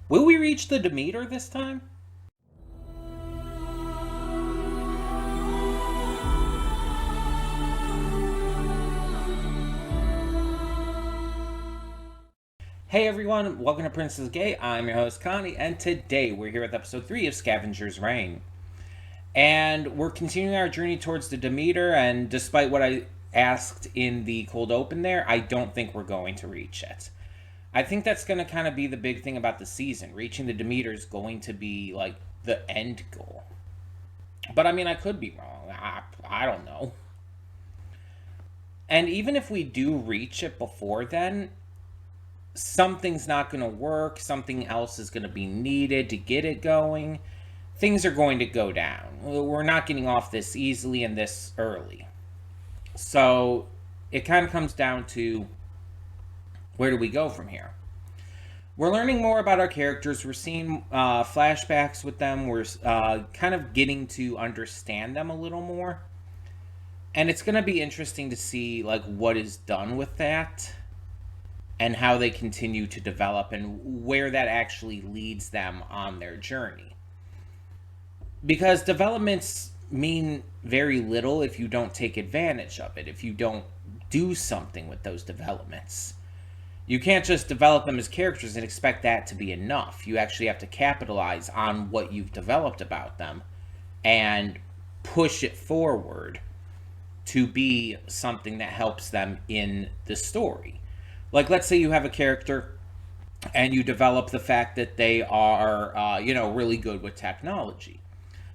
Will we reach the Demeter this time? Hey everyone, welcome to Princess Gay. I'm your host Connie, and today we're here with episode 3 of Scavengers Reign. And we're continuing our journey towards the Demeter, and despite what I asked in the cold open there, I don't think we're going to reach it. I think that's going to kind of be the big thing about the season. Reaching the Demeter is going to be like the end goal. But I mean, I could be wrong. I don't know. And even if we do reach it before then, something's not going to work. Something else is going to be needed to get it going. Things are going to go down. We're not getting off this easily and this early. So it kind of comes down to, where do we go from here? We're learning more about our characters. We're seeing flashbacks with them. We're kind of getting to understand them a little more. And it's going to be interesting to see like what is done with that and how they continue to develop and where that actually leads them on their journey. Because developments mean very little if you don't take advantage of it, if you don't do something with those developments. You can't just develop them as characters and expect that to be enough. You actually have to capitalize on what you've developed about them and push it forward to be something that helps them in the story. Like, let's say you have a character and you develop the fact that they are, really good with technology.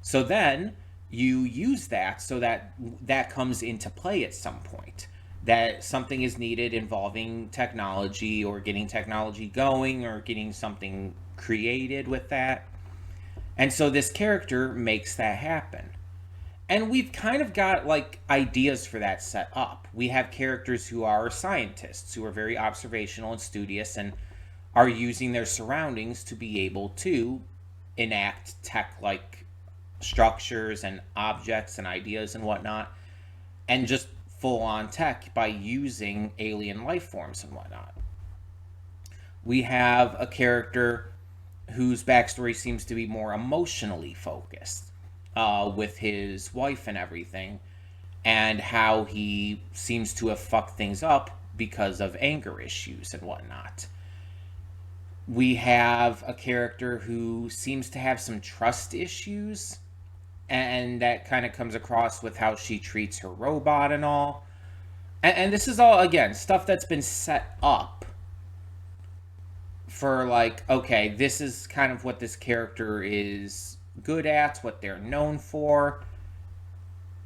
So then you use that so that that comes into play at some point. That something is needed involving technology or getting technology going or getting something created with that. And so this character makes that happen. And we've kind of got like ideas for that set up. We have characters who are scientists, who are very observational and studious and are using their surroundings to be able to enact tech-like structures and objects and ideas and whatnot, and just full-on tech by using alien life forms and whatnot. We have a character whose backstory seems to be more emotionally focused, with his wife and everything, and how he seems to have fucked things up because of anger issues and whatnot. We have a character who seems to have some trust issues, and that kind of comes across with how she treats her robot and all. And this is all, again, stuff that's been set up for, like, okay, this is kind of what this character is good at, what they're known for.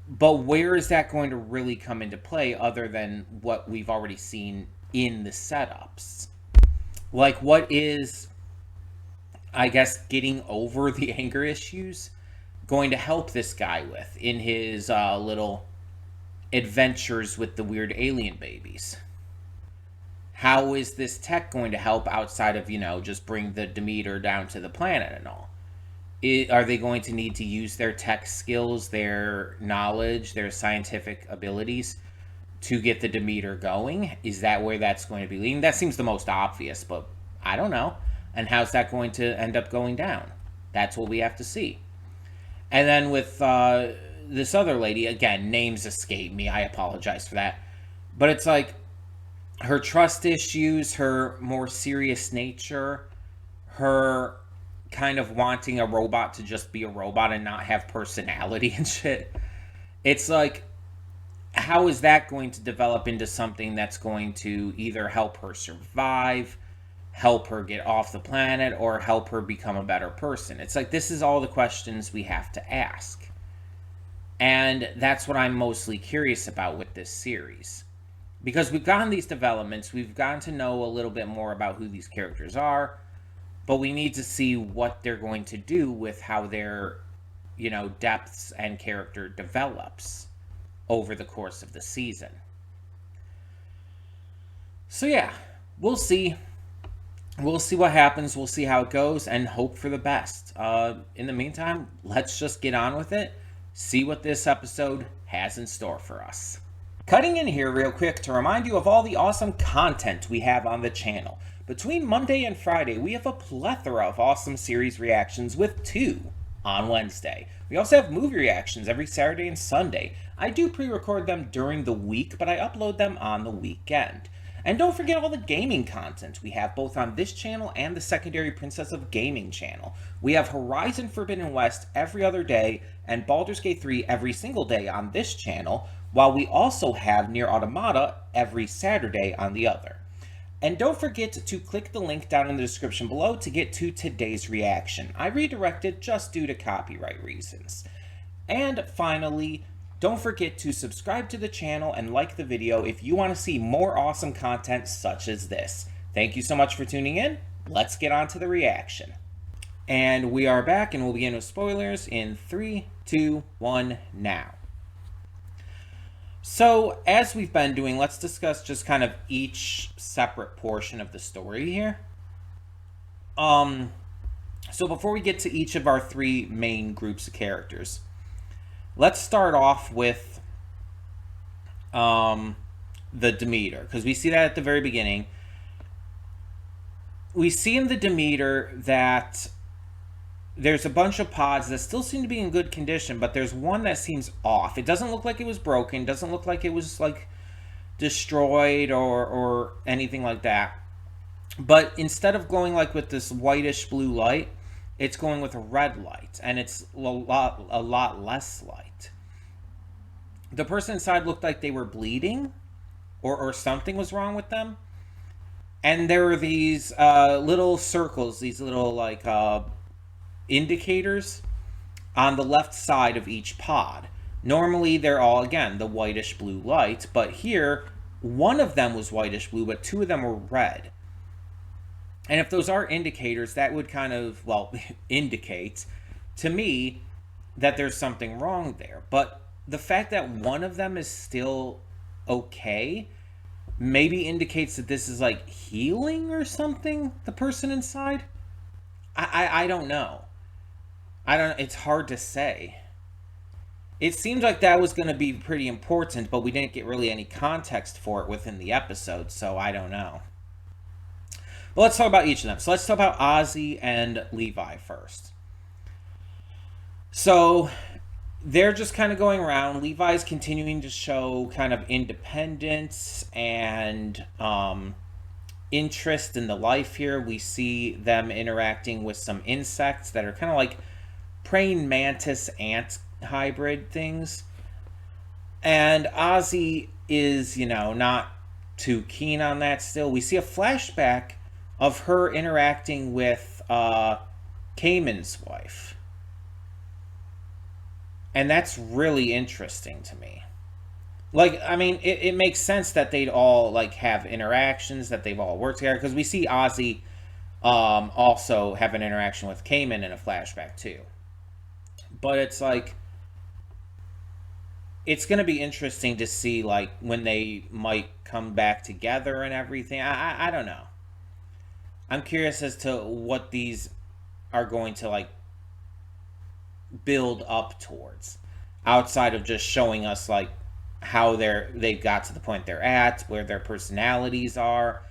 But where is that going to really come into play other than what we've already seen in the setups? Like, what is, I guess, getting over the anger issues going to help this guy with in his little adventures with the weird alien babies? How is this tech going to help outside of, just bring the Demeter down to the planet and all? Are they going to need to use their tech skills, their knowledge, their scientific abilities to get the Demeter going? Is that where that's going to be leading? That seems the most obvious, but I don't know. And how's that going to end up going down? That's what we have to see. And then with this other lady, again, names escape me. I apologize for that. But it's like her trust issues, her more serious nature, her kind of wanting a robot to just be a robot and not have personality and shit. It's like, how is that going to develop into something that's going to either help her survive, help her get off the planet, or help her become a better person? It's like, this is all the questions we have to ask. And that's what I'm mostly curious about with this series. Because we've gotten these developments, we've gotten to know a little bit more about who these characters are, but we need to see what they're going to do with how their, depths and character develops over the course of the season. So yeah, we'll see. We'll see what happens. We'll see how it goes and hope for the best. In the meantime, let's just get on with it. See what this episode has in store for us. Cutting in here real quick to remind you of all the awesome content we have on the channel. Between Monday and Friday, we have a plethora of awesome series reactions with 2 on Wednesday. We also have movie reactions every Saturday and Sunday. I do pre-record them during the week, but I upload them on the weekend. And don't forget all the gaming content we have both on this channel and the Secondary Princess of Gaming channel. We have Horizon Forbidden West every other day and Baldur's Gate 3 every single day on this channel, while we also have Nier Automata every Saturday on the other. And don't forget to click the link down in the description below to get to today's reaction. I redirected just due to copyright reasons. And finally, don't forget to subscribe to the channel and like the video if you want to see more awesome content such as this. Thank you so much for tuning in. Let's get on to the reaction. And we are back, and we'll begin with spoilers in 3, 2, 1, now. So, as we've been doing, let's discuss just kind of each separate portion of the story here. So before we get to each of our 3 main groups of characters, let's start off with the Demeter, because we see that at the very beginning. We see in the Demeter that there's a bunch of pods that still seem to be in good condition, but there's one that seems off. It doesn't look like it was broken, doesn't look like it was like destroyed or anything like that. But instead of going like with this whitish blue light, it's going with a red light, and it's a lot less light. The person inside looked like they were bleeding, or something was wrong with them. And there were these little circles, these little like indicators on the left side of each pod. Normally they're all, again, the whitish blue light, but here one of them was whitish blue, but 2 of them were red. And if those are indicators, that would kind of, well, indicate to me that there's something wrong there. But the fact that one of them is still okay maybe indicates that this is like healing or something, the person inside. I don't know. It's hard to say. It seemed like that was going to be pretty important, but we didn't get really any context for it within the episode, so I don't know. But let's talk about each of them. So let's talk about Ozzy and Levi first. So they're just kind of going around. Levi's continuing to show kind of independence and interest in the life here. We see them interacting with some insects that are kind of like praying mantis ant hybrid things. And Ozzy is, not too keen on that still. We see a flashback of her interacting with Cayman's wife. And that's really interesting to me. Like, I mean, it makes sense that they'd all, like, have interactions, that they've all worked together, because we see Ozzy also have an interaction with Cayman in a flashback, too. But it's, like, it's going to be interesting to see, like, when they might come back together and everything. I don't know. I'm curious as to what these are going to, like, build up towards, outside of just showing us, like, how they've got to the point they're at, where their personalities are,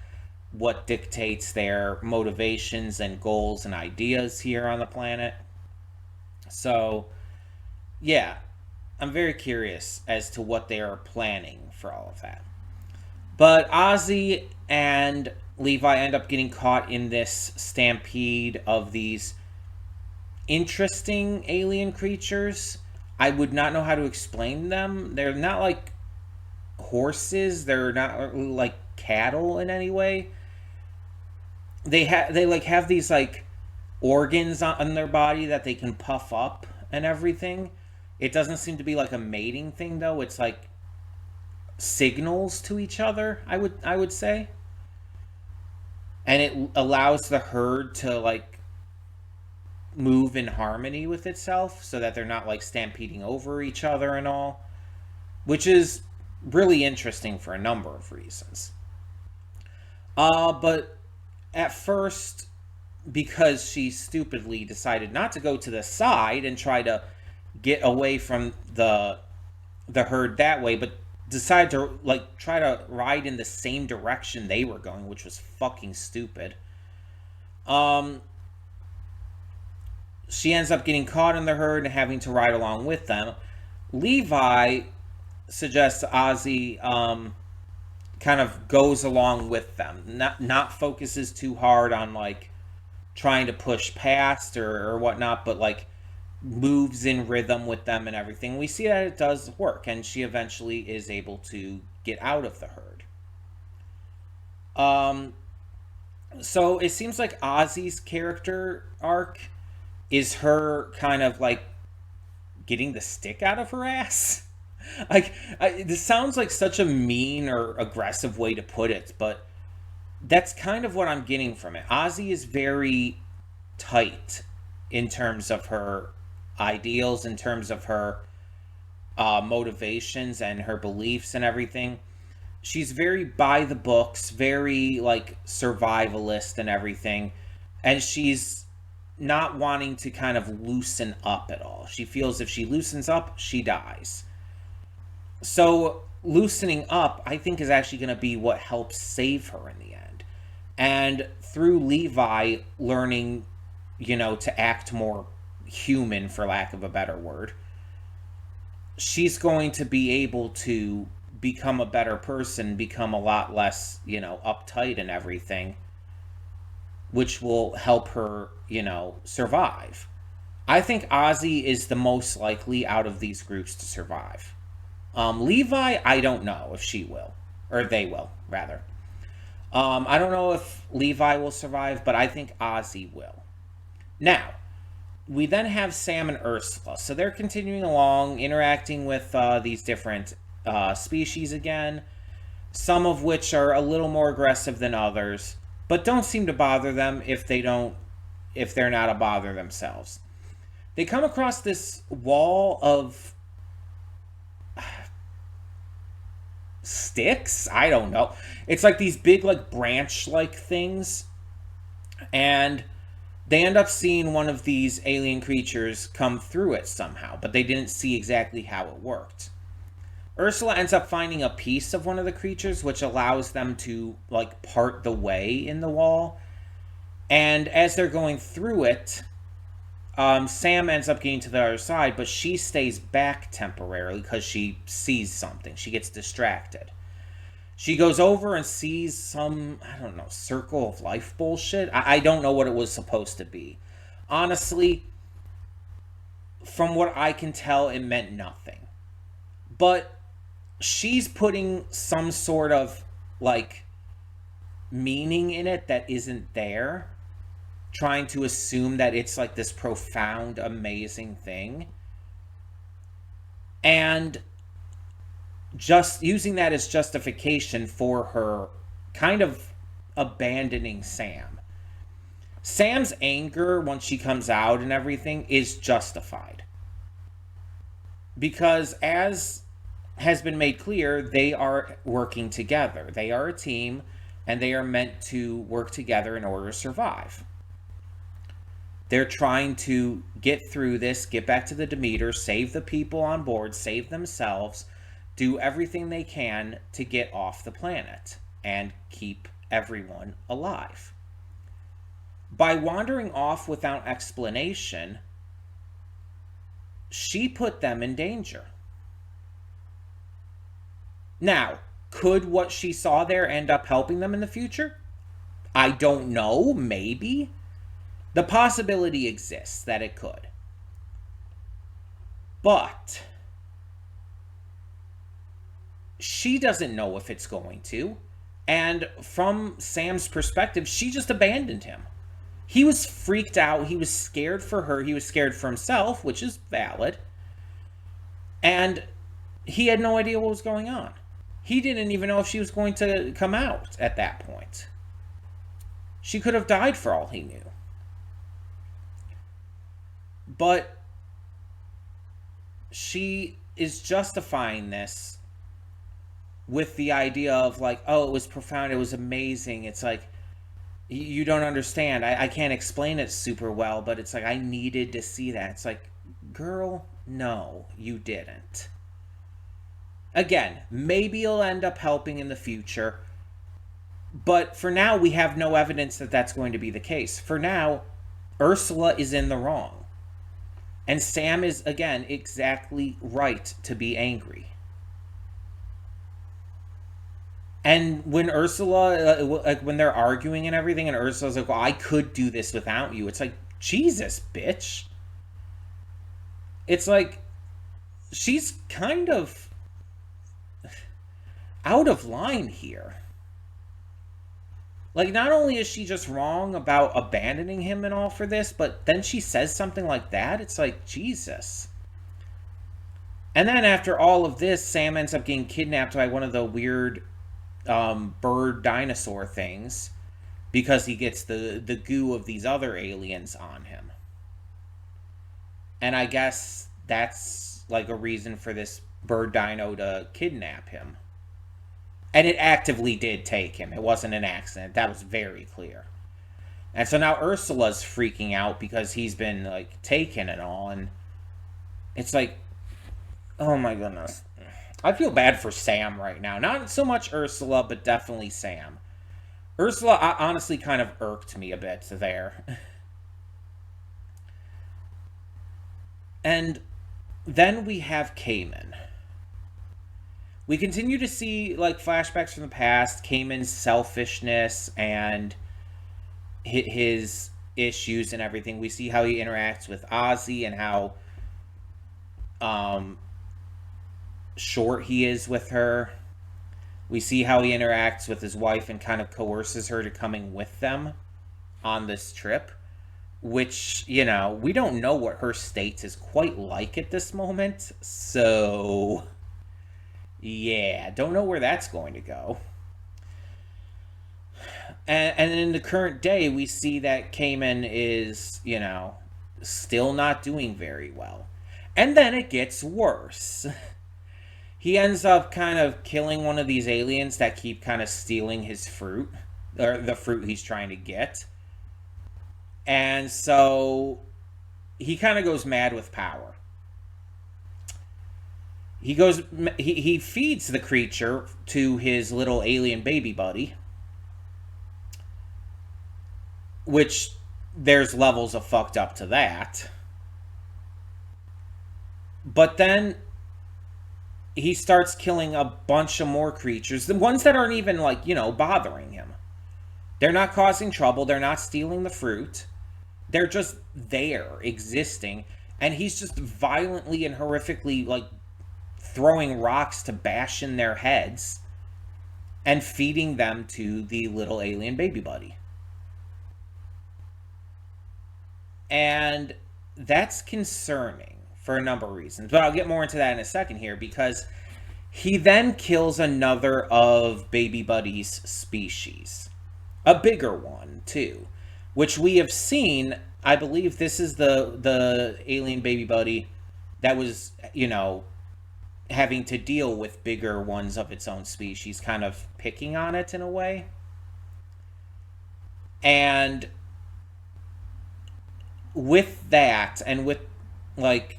what dictates their motivations and goals and ideas here on the planet. So, yeah, I'm very curious as to what they are planning for all of that. But Ozzy and Levi end up getting caught in this stampede of these interesting alien creatures. I would not know how to explain them. They're not like horses. They're not like cattle in any way. They have these like organs on their body that they can puff up and everything. It doesn't seem to be like a mating thing though. It's like signals to each other, I would say. And it allows the herd to like move in harmony with itself so that they're not like stampeding over each other and all, which is really interesting for a number of reasons. But at first, because she stupidly decided not to go to the side and try to get away from the herd that way, but decided to like try to ride in the same direction they were going, which was fucking stupid. Um, she ends up getting caught in the herd and having to ride along with them. Levi suggests Ozzy kind of goes along with them, not focuses too hard on like trying to push past or whatnot, but like moves in rhythm with them and everything. We see that it does work, and she eventually is able to get out of the herd. Um, so it seems like Ozzy's character arc is her kind of like getting the stick out of her ass. This sounds like such a mean or aggressive way to put it, but that's kind of what I'm getting from it. Ozzy is very tight in terms of her ideals, in terms of her motivations and her beliefs and everything. She's very by the books, very like survivalist and everything, and she's not wanting to kind of loosen up at all. She feels if she loosens up, she dies. So loosening up, I think, is actually going to be what helps save her in the end. And through Levi learning, to act more human, for lack of a better word, she's going to be able to become a better person, become a lot less, uptight and everything, which will help her, survive. I think Ozzy is the most likely out of these groups to survive. Levi, I don't know if she will, or they will, rather. I don't know if Levi will survive, but I think Ozzy will. Now, we then have Sam and Ursula. So they're continuing along, interacting with these different species again, some of which are a little more aggressive than others, but don't seem to bother them if they're not a bother themselves. They come across this wall of sticks? I don't know. It's like these big like branch like things, and they end up seeing one of these alien creatures come through it somehow, but they didn't see exactly how it worked. Ursula ends up finding a piece of one of the creatures, which allows them to like part the way in the wall. And as they're going through it, Sam ends up getting to the other side, but she stays back temporarily because she sees something. She gets distracted. She goes over and sees some, I don't know, circle of life bullshit. I don't know what it was supposed to be. Honestly, from what I can tell, it meant nothing. But she's putting some sort of, like, meaning in it that isn't there, trying to assume that it's like this profound, amazing thing, and just using that as justification for her kind of abandoning Sam. Sam's anger once she comes out and everything is justified, because as has been made clear, they are working together. They are a team, and they are meant to work together in order to survive. They're trying to get through this, get back to the Demeter, save the people on board, save themselves, do everything they can to get off the planet and keep everyone alive. By wandering off without explanation, she put them in danger. Now, could what she saw there end up helping them in the future? I don't know, maybe. The possibility exists that it could. But she doesn't know if it's going to. And from Sam's perspective, she just abandoned him. He was freaked out. He was scared for her. He was scared for himself, which is valid. And he had no idea what was going on. He didn't even know if she was going to come out at that point. She could have died for all he knew. But she is justifying this with the idea of like, oh, it was profound, it was amazing. It's like, you don't understand. I can't explain it super well, but it's like, I needed to see that. It's like, girl, no, you didn't. Again, maybe it'll end up helping in the future, but for now, we have no evidence that that's going to be the case. For now, Ursula is in the wrong. And Sam is, again, exactly right to be angry. And when Ursula, like when they're arguing and everything, and Ursula's like, well, I could do this without you. It's like, Jesus, bitch. It's like, she's kind of out of line here. Like, not only is she just wrong about abandoning him and all for this, but then she says something like that. It's like, Jesus. And then after all of this, Sam ends up getting kidnapped by one of the weird bird dinosaur things because he gets the goo of these other aliens on him. And I guess that's like a reason for this bird dino to kidnap him. And it actively did take him. It wasn't an accident. That was very clear. And so now Ursula's freaking out because he's been, like, taken and all. And it's like, oh my goodness. I feel bad for Sam right now. Not so much Ursula, but definitely Sam. Ursula honestly kind of irked me a bit there. And then we have Cayman. We continue to see, like, flashbacks from the past, Cayman's selfishness and his issues and everything. We see how he interacts with Ozzy and how short he is with her. We see how he interacts with his wife and kind of coerces her to coming with them on this trip. Which, you know, we don't know what her state is quite like at this moment. So... yeah, don't know where that's going to go. And in the current day, we see that Cayman is, you know, still not doing very well. And then it gets worse. He ends up kind of killing one of these aliens that keep kind of stealing his fruit, or the fruit he's trying to get. And so he kind of goes mad with power. He feeds the creature to his little alien baby buddy. Which, there's levels of fucked up to that. But then, he starts killing a bunch of more creatures. The ones that aren't even, like, you know, bothering him. They're not causing trouble. They're not stealing the fruit. They're just there, existing. And he's just violently and horrifically, like, throwing rocks to bash in their heads and feeding them to the little alien baby buddy. And that's concerning for a number of reasons, but I'll get more into that in a second here, because he then kills another of baby buddy's species, a bigger one too, which we have seen. I believe this is the alien baby buddy that was, you know, having to deal with bigger ones of its own species, kind of picking on it in a way. And with that, and with, like,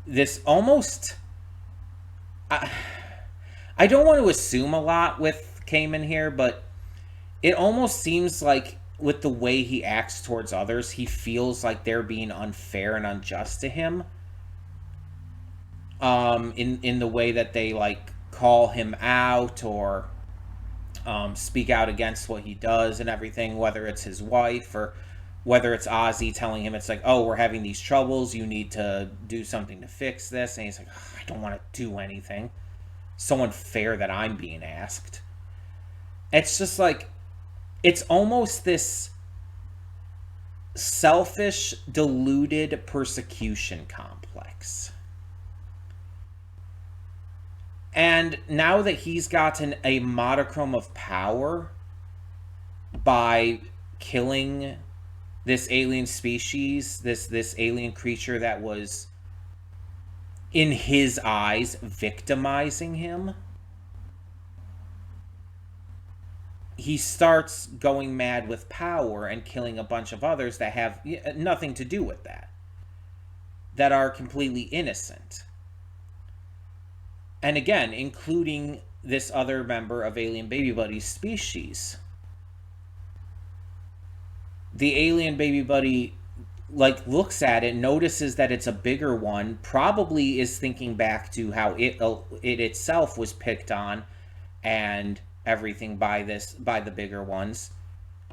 this almost... I don't want to assume a lot with Cayman here, but it almost seems like with the way he acts towards others, he feels like they're being unfair and unjust to him. In the way that they, like, call him out or speak out against what he does and everything, whether it's his wife or whether it's Ozzy telling him, it's like, oh, we're having these troubles, you need to do something to fix this. And he's like, oh, I don't want to do anything. So unfair that I'm being asked. It's just like, it's almost this selfish, deluded persecution complex. And now that he's gotten a modicum of power by killing this alien species, this alien creature that was, in his eyes, victimizing him, he starts going mad with power and killing a bunch of others that have nothing to do with that are completely innocent. And again, including this other member of Alien Baby Buddy's species. The alien Baby Buddy like looks at it, notices that it's a bigger one, probably is thinking back to how it itself was picked on and everything by the bigger ones,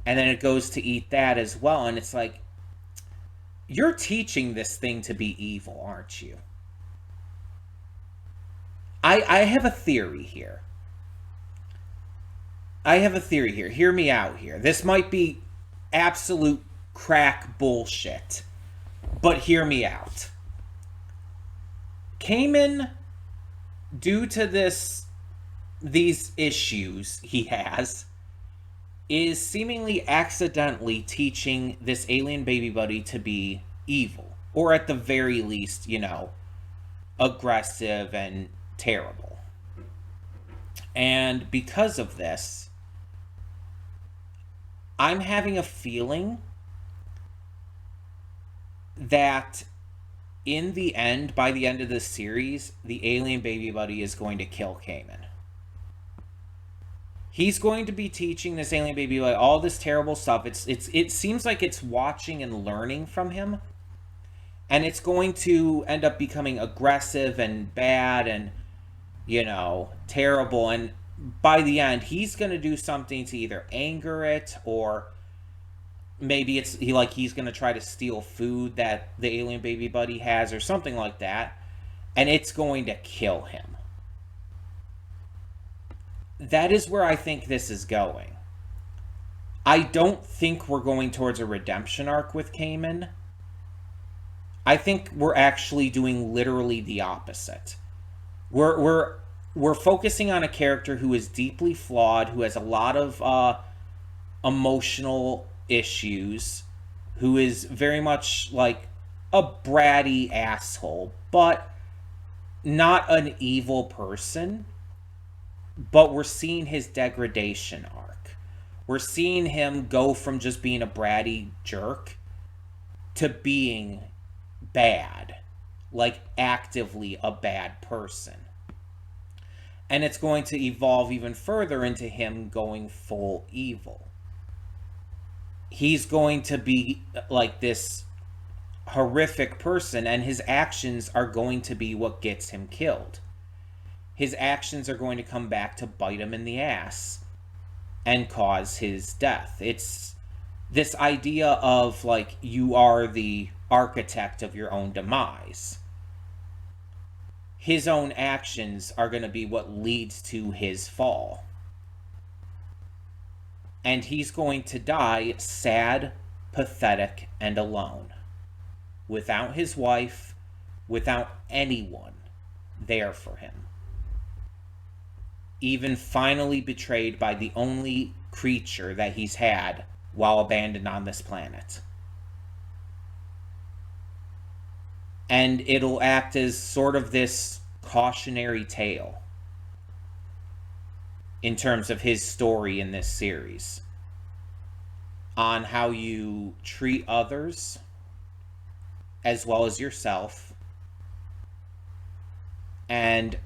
and then it goes to eat that as well, and it's like, you're teaching this thing to be evil, aren't you? I have a theory here. I have a theory here. Hear me out here. This might be absolute crack bullshit, but hear me out. Cayman, due to these issues he has, is seemingly accidentally teaching this alien Baby Buddy to be evil, or at the very least, aggressive and terrible. And because of this, I'm having a feeling that in the end, by the end of this series, the alien Baby Buddy is going to kill Cayman. He's going to be teaching this alien Baby Buddy all this terrible stuff. It seems like it's watching and learning from him, and it's going to end up becoming aggressive and bad and terrible, and by the end he's going to do something to either anger it, or maybe he's going to try to steal food that the alien Baby Buddy has or something like that, and it's going to kill him. That is where I think this is going. I don't think we're going towards a redemption arc with Cayman. I think we're actually doing literally the opposite. We're focusing on a character who is deeply flawed, who has a lot of emotional issues, who is very much like a bratty asshole, but not an evil person. But we're seeing his degradation arc. We're seeing him go from just being a bratty jerk to being bad, like actively a bad person. And it's going to evolve even further into him going full evil. He's going to be like this horrific person, and his actions are going to be what gets him killed. His actions are going to come back to bite him in the ass and cause his death. It's this idea of like, you are the architect of your own demise. His own actions are going to be what leads to his fall. And he's going to die sad, pathetic, and alone. Without his wife, without anyone there for him. Even finally betrayed by the only creature that he's had while abandoned on this planet. And it'll act as sort of this cautionary tale in terms of his story in this series, on how you treat others as well as yourself, and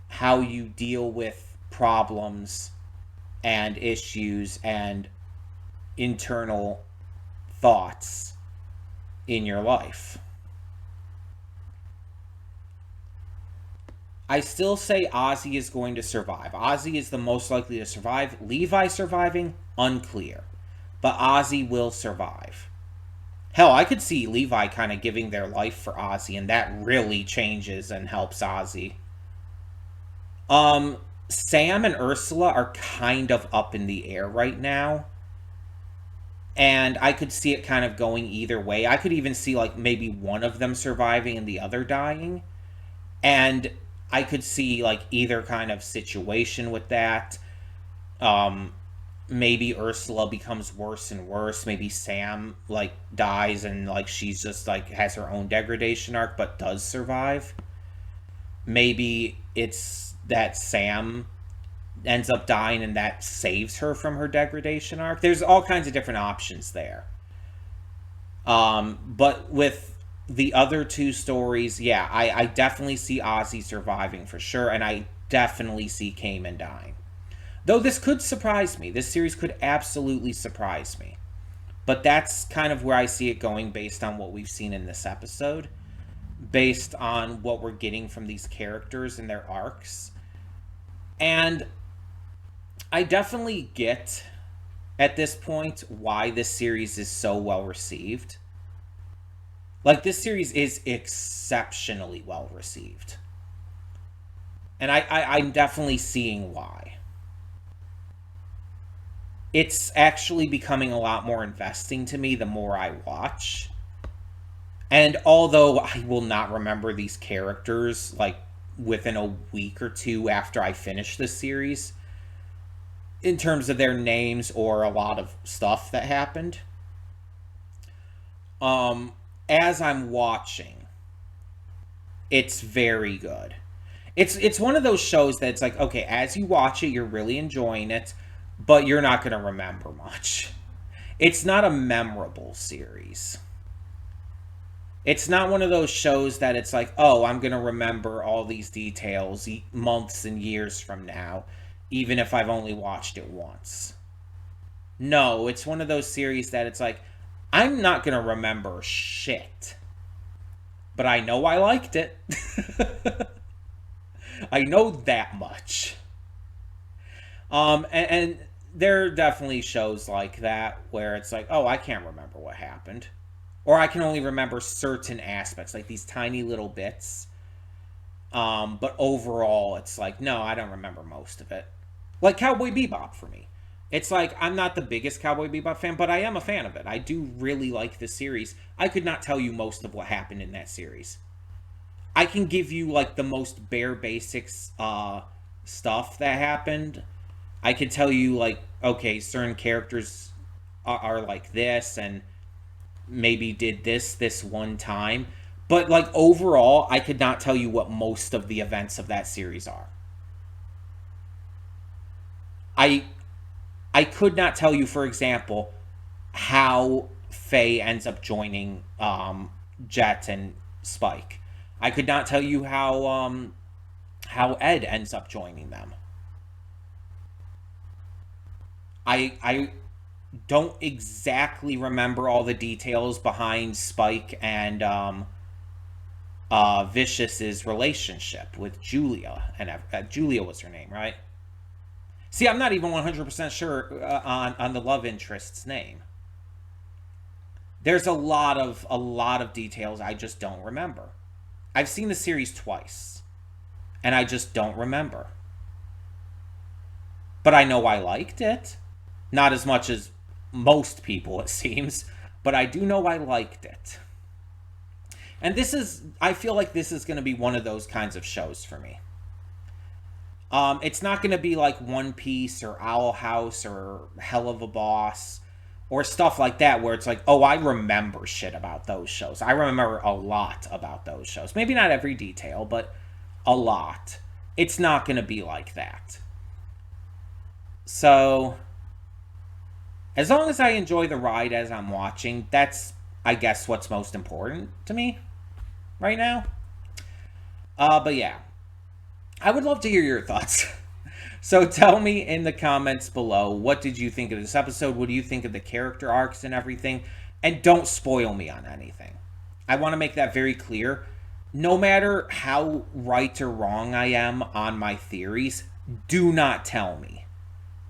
how you deal with problems and issues and internal thoughts in your life. I still say Ozzy is going to survive. Ozzy is the most likely to survive. Levi surviving? Unclear. But Ozzy will survive. Hell, I could see Levi kind of giving their life for Ozzy, and that really changes and helps Ozzy. Sam and Ursula are kind of up in the air right now. And I could see it kind of going either way. I could even see like maybe one of them surviving and the other dying. And I could see like either kind of situation with that. Maybe Ursula becomes worse and worse. Maybe Sam like dies and like she's just like has her own degradation arc but does survive. Maybe it's that Sam ends up dying and that saves her from her degradation arc. There's all kinds of different options there. But with the other two stories, yeah, I definitely see Ozzy surviving for sure, and I definitely see Cayman dying. Though this could surprise me. This series could absolutely surprise me. But that's kind of where I see it going based on what we've seen in this episode, based on what we're getting from these characters and their arcs. And I definitely get at this point why this series is so well received. Like, this series is exceptionally well received. And I'm definitely seeing why. It's actually becoming a lot more investing to me the more I watch. And although I will not remember these characters, like, within a week or two after I finish this series, in terms of their names or a lot of stuff that happened, as I'm watching, it's very good. It's one of those shows that it's like, okay, as you watch it, you're really enjoying it, but you're not going to remember much. It's not a memorable series. It's not one of those shows that it's like, oh, I'm going to remember all these details months and years from now, even if I've only watched it once. No, it's one of those series that it's like, I'm not going to remember shit, but I know I liked it. I know that much. And there are definitely shows like that where it's like, oh, I can't remember what happened. Or I can only remember certain aspects, like these tiny little bits. But overall, it's like, no, I don't remember most of it. Like Cowboy Bebop for me. It's like, I'm not the biggest Cowboy Bebop fan, but I am a fan of it. I do really like the series. I could not tell you most of what happened in that series. I can give you, like, the most bare basics stuff that happened. I could tell you, like, okay, certain characters are like this, and maybe did this one time. But, like, overall, I could not tell you what most of the events of that series are. I could not tell you, for example, how Faye ends up joining Jet and Spike. I could not tell you how Ed ends up joining them. I don't exactly remember all the details behind Spike and Vicious's relationship with Julia, and Julia was her name, right? See, I'm not even 100% sure on the love interest's name. There's a lot of details I just don't remember. I've seen the series twice, and I just don't remember. But I know I liked it. Not as much as most people, it seems, but I do know I liked it. And I feel like this is going to be one of those kinds of shows for me. It's not going to be like One Piece or Owl House or Hell of a Boss or stuff like that where it's like, oh, I remember shit about those shows. I remember a lot about those shows. Maybe not every detail, but a lot. It's not going to be like that. So, as long as I enjoy the ride as I'm watching, that's, I guess, what's most important to me right now. But yeah, I would love to hear your thoughts. So tell me in the comments below, what did you think of this episode? What do you think of the character arcs and everything? And don't spoil me on anything. I want to make that very clear. No matter how right or wrong I am on my theories, do not tell me.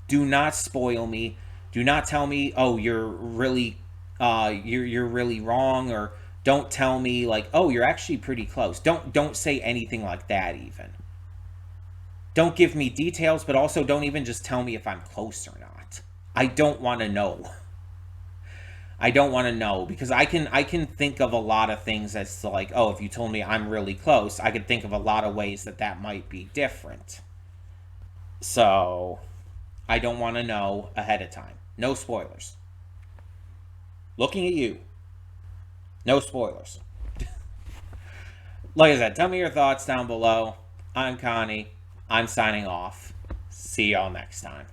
Do not spoil me. Do not tell me, oh, you're really wrong, or don't tell me like, oh, you're actually pretty close. Don't say anything like that even. Don't give me details, but also don't even just tell me if I'm close or not. I don't want to know. I don't want to know, because I can think of a lot of things that's to like, oh, if you told me I'm really close, I could think of a lot of ways that might be different. So, I don't want to know ahead of time. No spoilers. Looking at you. No spoilers. Like I said, tell me your thoughts down below. I'm Connie. I'm signing off. See y'all next time.